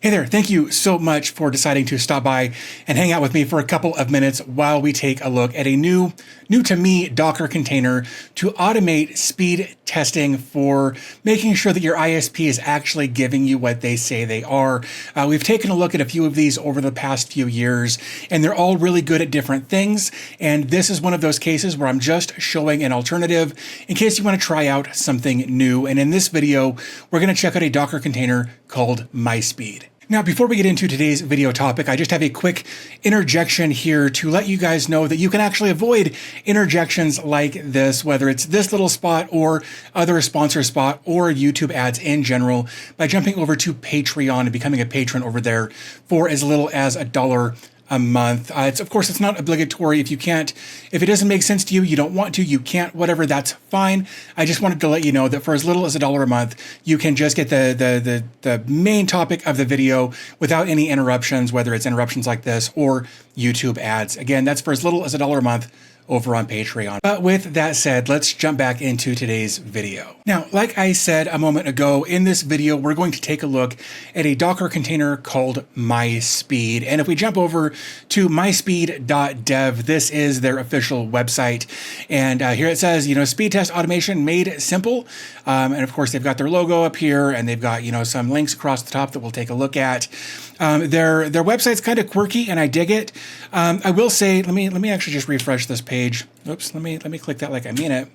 Hey there, thank you so much for deciding to stop by and hang out with me for a couple of minutes while we take a look at a new to me Docker container to automate speed testing for making sure that your ISP is actually giving you what they say they are. We've taken a look at a few of these over the past few years, and they're all really good at different things. And this is one of those cases where I'm just showing an alternative in case you want to try out something new. And in this video, we're going to check out a Docker container called MySpeed. Now, before we get into today's video topic, I just have a quick interjection here to let you guys know that you can actually avoid interjections like this, whether it's this little spot or other sponsor spot or YouTube ads in general, by jumping over to Patreon and becoming a patron over there for as little as $1 a month. Of course, it's not obligatory. If it doesn't make sense to you, you don't want to, you can't, whatever, that's fine. I just wanted to let you know that for as little as $1 a month, you can just get the main topic of the video without any interruptions, whether it's interruptions like this or YouTube ads. Again, that's for as little as $1 a month over on Patreon. But with that said, let's jump back into today's video. Now, like I said a moment ago, in this video, we're going to take a look at a Docker container called MySpeed. And if we jump over to myspeed.dev, this is their official website. And here it says, speed test automation made simple. And of course, they've got their logo up here, and they've got, some links across the top that we'll take a look at. Their website's kind of quirky, and I dig it. I will say, let me actually just refresh this page. Oops, let me click that like I mean it.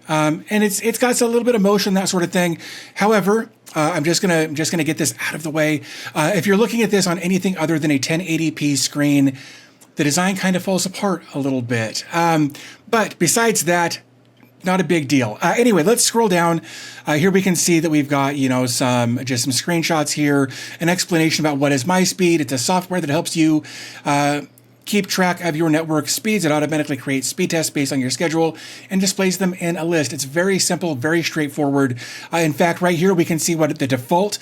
And it's got a little bit of motion, that sort of thing. However, I'm just gonna get this out of the way. If you're looking at this on anything other than a 1080p screen, the design kind of falls apart a little bit. But besides that, not a big deal. Anyway, let's scroll down. Here we can see that we've got, some screenshots here, an explanation about what is MySpeed. It's a software that helps you keep track of your network speeds. It automatically creates speed tests based on your schedule and displays them in a list. It's very simple, very straightforward. In fact, right here, we can see what the default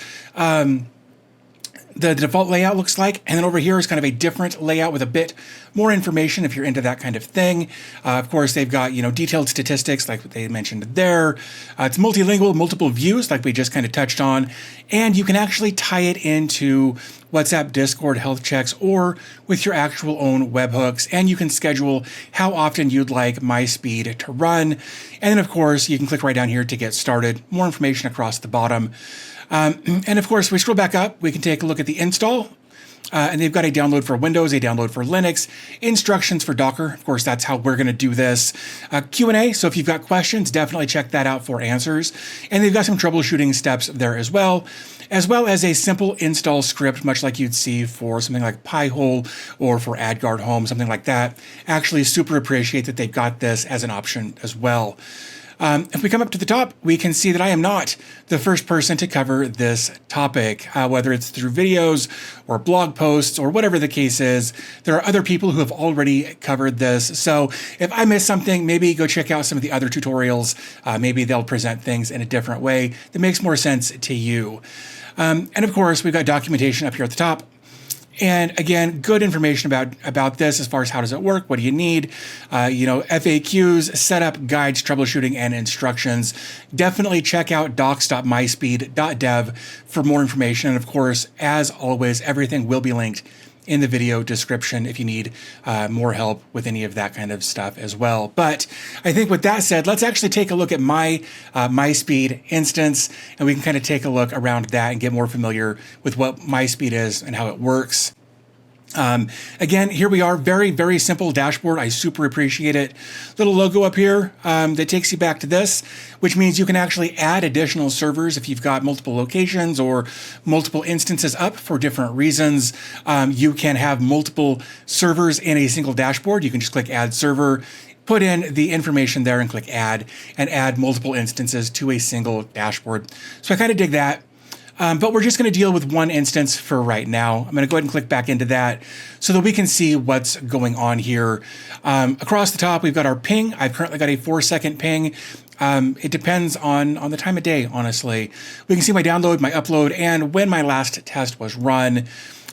layout looks like. And then over here is kind of a different layout with a bit more information if you're into that kind of thing. Of course, they've got, detailed statistics like they mentioned there. It's multilingual, multiple views like we just kind of touched on. And you can actually tie it into WhatsApp, Discord, health checks, or with your actual own webhooks. And you can schedule how often you'd like MySpeed to run. And then, of course, you can click right down here to get started. More information across the bottom. And of course, we scroll back up, we can take a look at the install. And they've got a download for Windows, a download for Linux, instructions for Docker. Of course, that's how we're going to do this. Q&A, so if you've got questions, definitely check that out for answers. And they've got some troubleshooting steps there as well as a simple install script, much like you'd see for something like Pi-hole or for AdGuard Home, something like that. Actually, super appreciate that they've got this as an option as well. If we come up to the top, we can see that I am not the first person to cover this topic, whether it's through videos or blog posts or whatever the case is. There are other people who have already covered this. So if I missed something, maybe go check out some of the other tutorials. Maybe they'll present things in a different way that makes more sense to you. And of course, we've got documentation up here at the top. And again, good information about this as far as how does it work, what do you need, FAQs, setup, guides, troubleshooting, and instructions. Definitely check out docs.myspeed.dev for more information. And of course, as always, everything will be linked in the video description if you need more help with any of that kind of stuff as well. But I think with that said, let's actually take a look at my MySpeed instance, and we can kind of take a look around that and get more familiar with what MySpeed is and how it works. Again, here we are, very, very simple dashboard. I super appreciate it. Little logo up here that takes you back to this, which means you can actually add additional servers if you've got multiple locations or multiple instances up for different reasons. You can have multiple servers in a single dashboard. You can just click Add Server, put in the information there and click Add, and add multiple instances to a single dashboard. So I kind of dig that. But we're just going to deal with one instance for right now. I'm going to go ahead and click back into that so that we can see what's going on here. Across the top, we've got our ping. I've currently got a 4-second ping. It depends on the time of day, honestly. We can see my download, my upload, and when my last test was run.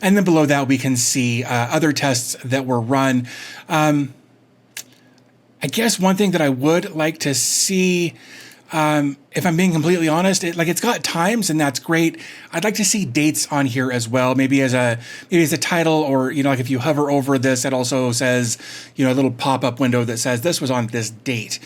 And then below that, we can see other tests that were run. I guess one thing that I would like to see if I'm being completely honest, it's got times, and that's great. I'd like to see dates on here as well, maybe as a title, or like if you hover over this, it also says a little pop-up window that says this was on this date,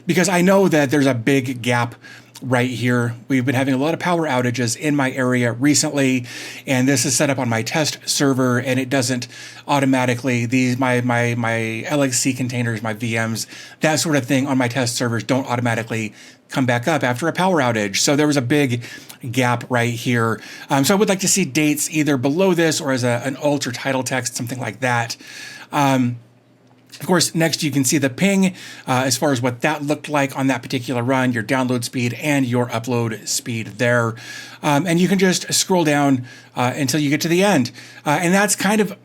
because I know that there's a big gap right here. We've been having a lot of power outages in my area recently, and this is set up on my test server, and it doesn't automatically, my LXC containers, my VMs, that sort of thing on my test servers don't automatically come back up after a power outage. So there was a big gap right here. So I would like to see dates either below this or as an alt or title text, something like that. Of course, next you can see the ping as far as what that looked like on that particular run, your download speed and your upload speed there. And you can just scroll down until you get to the end. And that's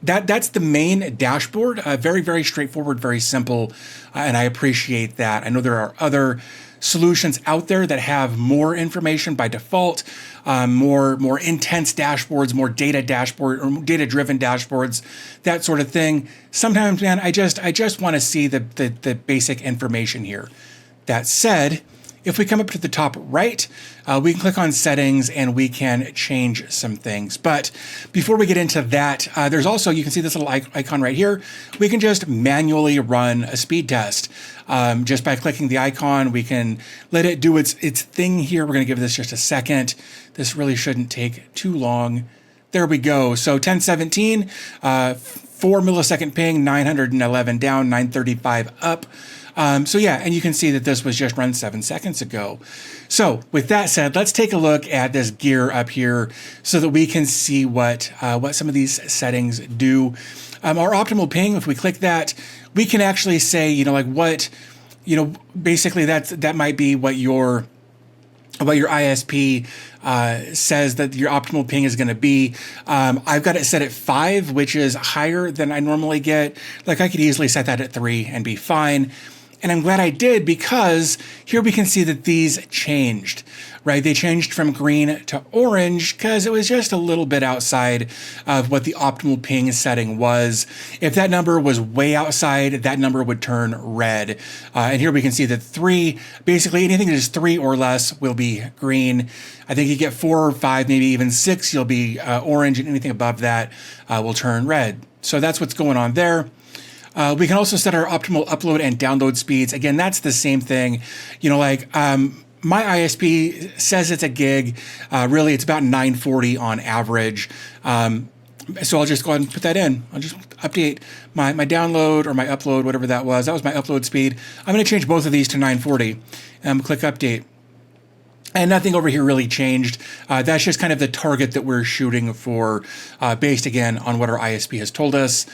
that's the main dashboard. Very, very straightforward, very simple. And I appreciate that. I know there are other solutions out there that have more information by default, more intense dashboards, more data-driven dashboards, that sort of thing. Sometimes, man, I just want to see the basic information here. That said, if we come up to the top right, we can click on settings and we can change some things. But before we get into that, there's also, you can see this little icon right here. We can just manually run a speed test. Just by clicking the icon, we can let it do its thing here. We're going to give this just a second. This really shouldn't take too long. There we go. So 1017, 4 millisecond ping, 911 down, 935 up. So yeah, and you can see that this was just run 7 seconds ago. So with that said, let's take a look at this gear up here so that we can see what some of these settings do. Our optimal ping, if we click that, we can actually say, basically that might be what your ISP says that your optimal ping is going to be. I've got it set at 5, which is higher than I normally get. I could easily set that at 3 and be fine. And I'm glad I did, because here we can see that these changed, right? They changed from green to orange because it was just a little bit outside of what the optimal ping setting was. If that number was way outside, that number would turn red. And here we can see that 3, basically anything that is 3 or less will be green. I think you get 4 or 5, maybe even 6, you'll be orange, and anything above that will turn red. So that's what's going on there. We can also set our optimal upload and download speeds. Again, that's the same thing. My ISP says it's a gig. Really, it's about 940 on average. So I'll just go ahead and put that in. I'll just update my download or my upload, whatever that was. That was my upload speed. I'm going to change both of these to 940. Click update. And nothing over here really changed. That's just kind of the target that we're shooting for, based, again, on what our ISP has told us.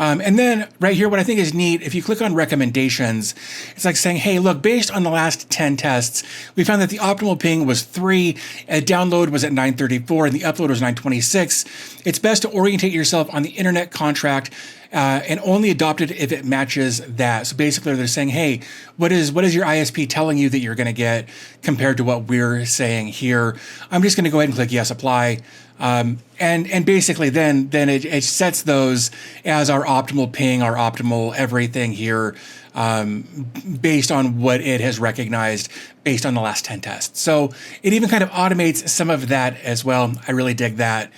And then right here, what I think is neat, if you click on recommendations, it's like saying, hey, look, based on the last 10 tests, we found that the optimal ping was 3, download was at 934, and the upload was 926. It's best to orientate yourself on the internet contract and only adopt it if it matches that. So basically they're saying, hey, what is your ISP telling you that you're going to get compared to what we're saying here? I'm just going to go ahead and click yes, apply. And basically then it sets those as our optimal ping, our optimal everything here, based on what it has recognized based on the last 10 tests. So it even kind of automates some of that as well. I really dig that.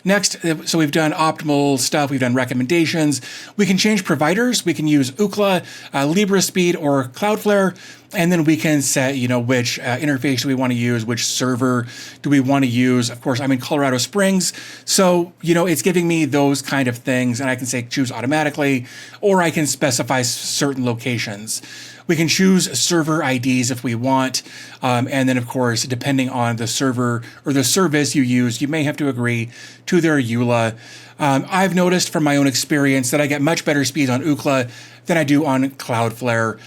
Next, so we've done optimal stuff. We've done recommendations. We can change providers. We can use Ookla, LibreSpeed, or Cloudflare. And then we can set, which interface do we want to use, which server do we want to use. Of course, I'm in Colorado Springs, so, it's giving me those kind of things, and I can say choose automatically, or I can specify certain locations. We can choose server IDs if we want, and then, of course, depending on the server or the service you use, you may have to agree to their EULA. I've noticed from my own experience that I get much better speeds on Ookla than I do on Cloudflare,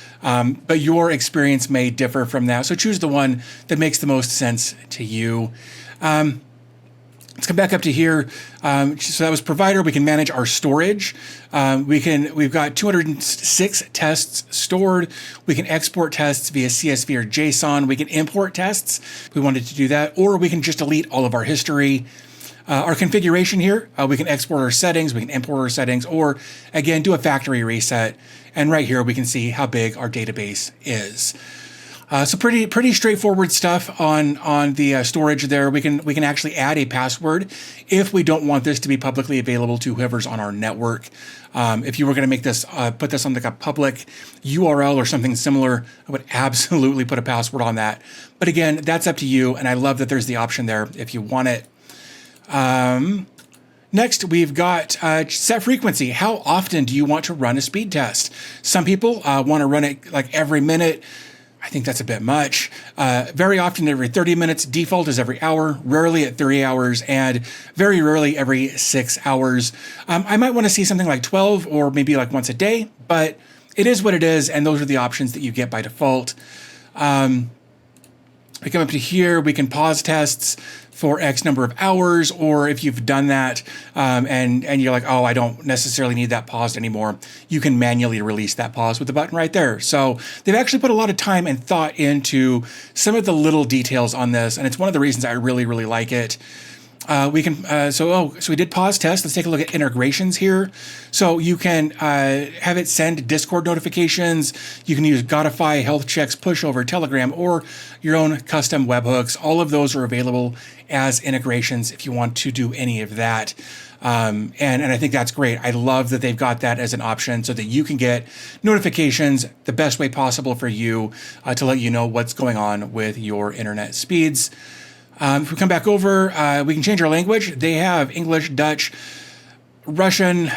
but your experience may differ from that. So choose the one that makes the most sense to you. Let's come back up to here. So that was provider. We can manage our storage. We've got 206 tests stored. We can export tests via CSV or JSON. We can import tests if we wanted to do that, or we can just delete all of our history. Our configuration here, we can export our settings, we can import our settings, or again, do a factory reset. And right here, we can see how big our database is. So pretty straightforward stuff on the storage there. We can actually add a password if we don't want this to be publicly available to whoever's on our network. If you were going to make this put this on like a public URL or something similar, I would absolutely put a password on that. But again, that's up to you, and I love that there's the option there if you want it. Next, we've got set frequency. How often do you want to run a speed test? Some people want to run it like every minute. I think that's a bit much. Very often every 30 minutes, default is every hour, rarely at 30 hours, and very rarely every 6 hours. I might want to see something like 12 or maybe like once a day, but it is what it is, and those are the options that you get by default. We come up to here, we can pause tests for X number of hours, or if you've done that and you're like, oh, I don't necessarily need that paused anymore, you can manually release that pause with the button right there. So they've actually put a lot of time and thought into some of the little details on this, and it's one of the reasons I really, really like it. We can, so we did pause test. Let's take a look at integrations here. So you can have it send Discord notifications. You can use Godify, health checks, pushover, Telegram, or your own custom webhooks. All of those are available as integrations if you want to do any of that. And I think that's great. I love that they've got that as an option so that you can get notifications the best way possible for you to let you know what's going on with your internet speeds. If we come back over, we can change our language. They have English, Dutch, Russian,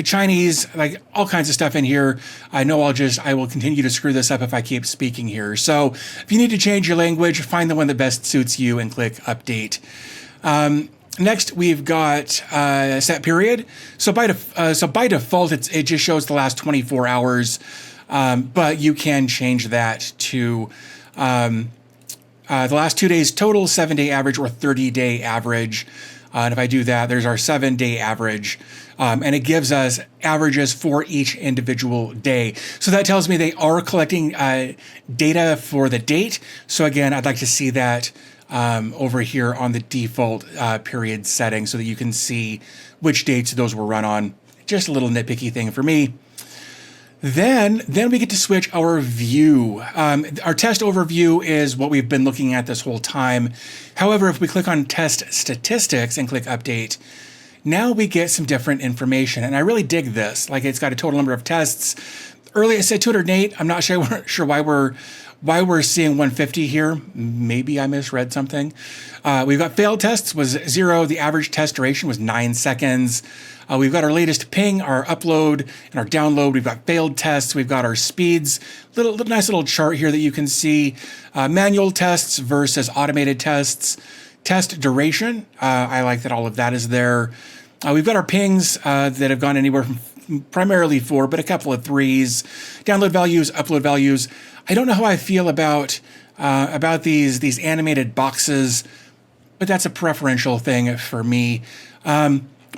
Chinese, like all kinds of stuff in here. I know I will continue to screw this up if I keep speaking here. So if you need to change your language, find the one that best suits you and click update. Next, we've got set period. So by default, it just shows the last 24 hours, but you can change that to the last 2 days total, 7-day average, or 30-day average. And if I do that, there's our 7-day average. And it gives us averages for each individual day. So that tells me they are collecting data for the date. So again, I'd like to see that over here on the default period setting so that you can see which dates those were run on. Just a little nitpicky thing for me. Then we get to switch our view. Our test overview is what we've been looking at this whole time. However, if we click on test statistics and click update, now we get some different information. And I really dig this. Like, it's got a total number of tests. Earlier it said 208. I'm not sure why we're seeing 150 here. Maybe I misread something. We've got failed tests was 0. The average test duration was 9 seconds. We've got our latest ping, our upload, and our download. We've got failed tests. We've got our speeds. Nice little chart here that you can see. Manual tests versus automated tests. Test duration. I like that all of that is there. We've got our pings that have gone anywhere from primarily 4, but a couple of 3s. Download values, upload values. I don't know how I feel about these animated boxes, but that's a preferential thing for me.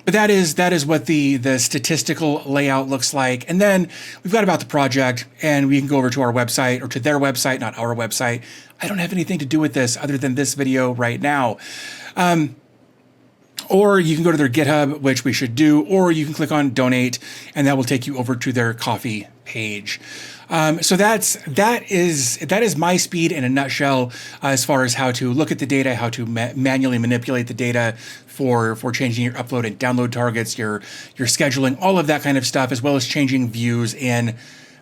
But that is what the statistical layout looks like. And then we've got about the project, and we can go over to our website, or to their website, not our website. I don't have anything to do with this other than this video right now. Or you can go to their GitHub, which we should do, or you can click on donate, and that will take you over to their Ko-fi page. So that is MySpeed in a nutshell, as far as how to look at the data, how to manually manipulate the data for changing your upload and download targets, your scheduling, all of that kind of stuff, as well as changing views in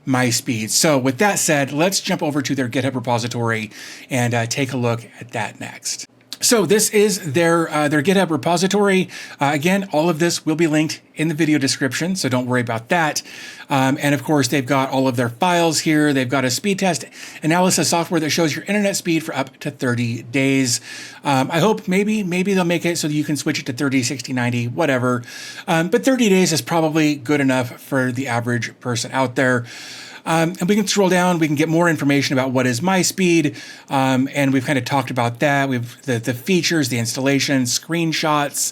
MySpeed. So with that said, let's jump over to their GitHub repository and take a look at that next. So this is their GitHub repository. Again, all of this will be linked in the video description, so don't worry about that. And of course, they've got all of their files here. They've got a speed test analysis software that shows your internet speed for up to 30 days. I hope maybe they'll make it so that you can switch it to 30, 60, 90, whatever. But 30 days is probably good enough for the average person out there. And we can scroll down, we can get more information about what is MySpeed, and we've kind of talked about that. We've the features, the installation, screenshots,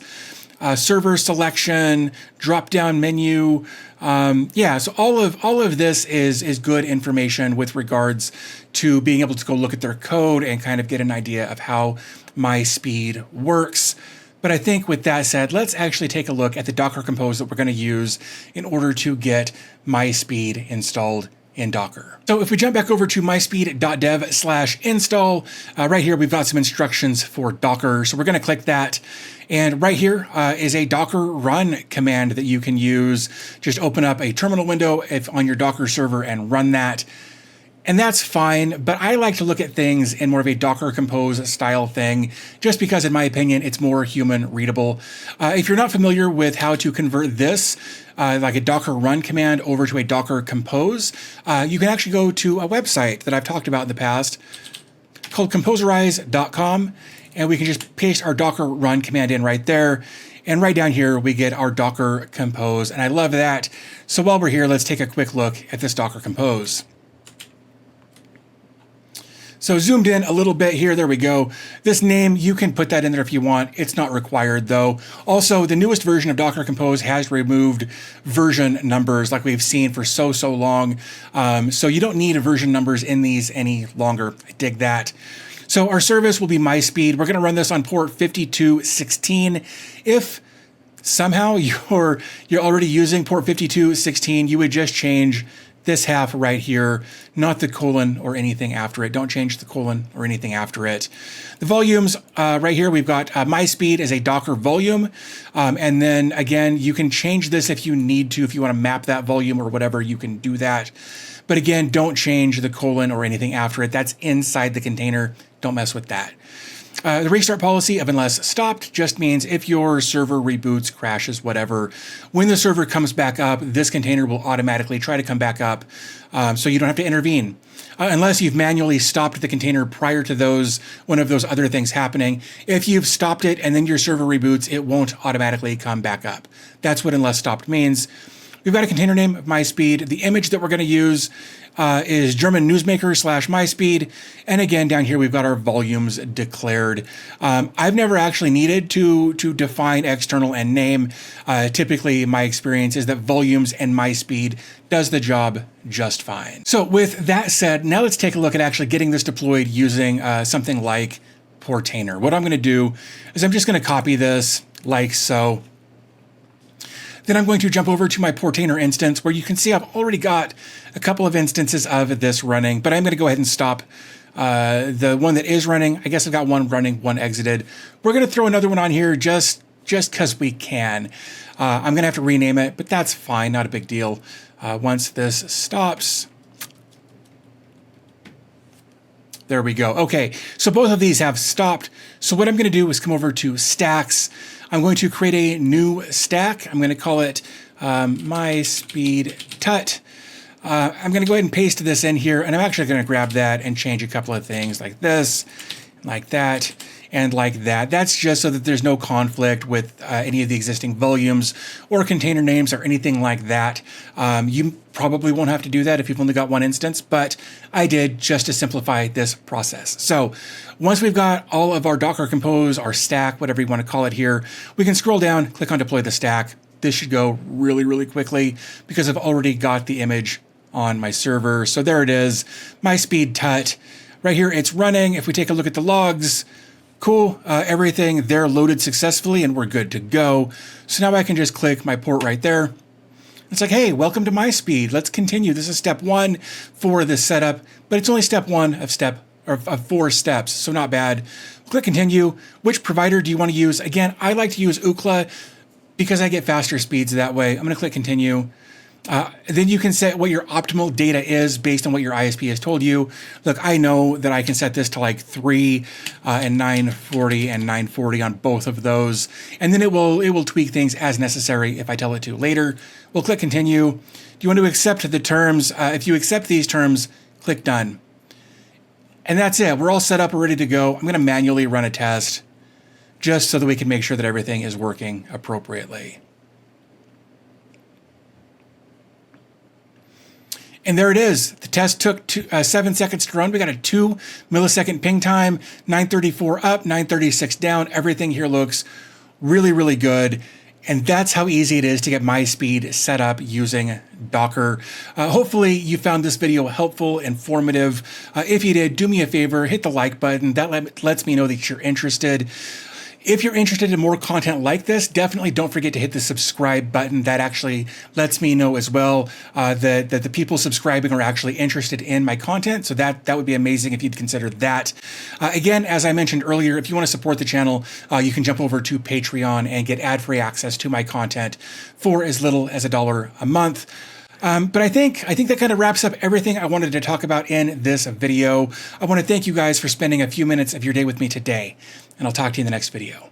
server selection, drop-down menu. So all of this is good information with regards to being able to go look at their code and kind of get an idea of how MySpeed works. But I think with that said, let's actually take a look at the Docker Compose that we're going to use in order to get MySpeed installed in Docker. So if we jump back over to myspeed.dev/install, right here we've got some instructions for Docker. So we're going to click that. And right here is a Docker run command that you can use. Just open up a terminal window on your Docker server and run that. And that's fine, but I like to look at things in more of a Docker Compose style thing, just because in my opinion, it's more human readable. If you're not familiar with how to convert this, like a Docker run command over to a Docker Compose, you can actually go to a website that I've talked about in the past called Composerize.com, and we can just paste our Docker run command in right there. And right down here, we get our Docker Compose, and I love that. So while we're here, let's take a quick look at this Docker Compose. So zoomed in a little bit here, there we go. This name, you can put that in there if you want. It's not required though. Also, the newest version of Docker Compose has removed version numbers like we've seen for so long. So you don't need version numbers in these any longer. I dig that. So our service will be MySpeed. We're gonna run this on port 5216. If somehow you're already using port 5216, you would just change this half right here, not the colon or anything after it. Don't change the colon or anything after it. The volumes right here, we've got MySpeed as a Docker volume. And then again, you can change this if you need to, if you want to map that volume or whatever, you can do that. But again, don't change the colon or anything after it. That's inside the container. Don't mess with that. The restart policy of unless stopped just means if your server reboots, crashes, whatever, when the server comes back up, this container will automatically try to come back up, so you don't have to intervene. Unless you've manually stopped the container prior to one of those other things happening. If you've stopped it and then your server reboots, it won't automatically come back up. That's what unless stopped means. We've got a container name of MySpeed. The image that we're going to use is German newsmaker /MySpeed. And again, down here, we've got our volumes declared. I've never actually needed to define external and name. Typically, my experience is that volumes and MySpeed does the job just fine. So with that said, now let's take a look at actually getting this deployed using something like Portainer. What I'm going to do is I'm just going to copy this like so. Then I'm going to jump over to my Portainer instance where you can see I've already got a couple of instances of this running, but I'm going to go ahead and stop the one that is running. I guess I've got one running, one exited. We're going to throw another one on here just because we can. I'm going to have to rename it, but that's fine, not a big deal. Once this stops, there we go. Okay, so both of these have stopped. So what I'm going to do is come over to stacks. I'm going to create a new stack. I'm going to call it MySpeed Tut. I'm going to go ahead and paste this in here, and I'm actually going to grab that and change a couple of things like this, like that, and like that. That's just so that there's no conflict with any of the existing volumes or container names or anything like that. You probably won't have to do that if you've only got one instance, but I did just to simplify this process. So once we've got all of our Docker Compose, our stack, whatever you want to call it here, we can scroll down, click on deploy the stack. This should go really quickly because I've already got the image on my server. So there it is, MySpeed Tut. Right here, it's running. If we take a look at the logs, cool, everything there loaded successfully and we're good to go. So now I can just click my port right there. It's like, hey, welcome to MySpeed. Let's continue. This is step one for this setup, but it's only step one of 4 steps, so not bad. Click continue. Which provider do you want to use? Again, I like to use Ookla because I get faster speeds that way. I'm going to click continue. Then you can set what your optimal data is based on what your ISP has told you. Look, I know that I can set this to like 3 and 940 and 940 on both of those. And then it will tweak things as necessary if I tell it to later. We'll click continue. Do you want to accept the terms? If you accept these terms, click done. And that's it. We're all set up and ready to go. I'm going to manually run a test just so that we can make sure that everything is working appropriately. And there it is. The test took 7 seconds to run. We got a 2 millisecond ping time, 934 up, 936 down. Everything here looks really good. And that's how easy it is to get MySpeed set up using Docker. Hopefully you found this video helpful, informative. If you did, do me a favor, hit the like button. That lets me know that you're interested. If you're interested in more content like this, definitely don't forget to hit the subscribe button. That actually lets me know as well that the people subscribing are actually interested in my content. So that would be amazing if you'd consider that. Again, as I mentioned earlier, if you want to support the channel, you can jump over to Patreon and get ad-free access to my content for as little as $1 a month. But I think that kind of wraps up everything I wanted to talk about in this video. I want to thank you guys for spending a few minutes of your day with me today, and I'll talk to you in the next video.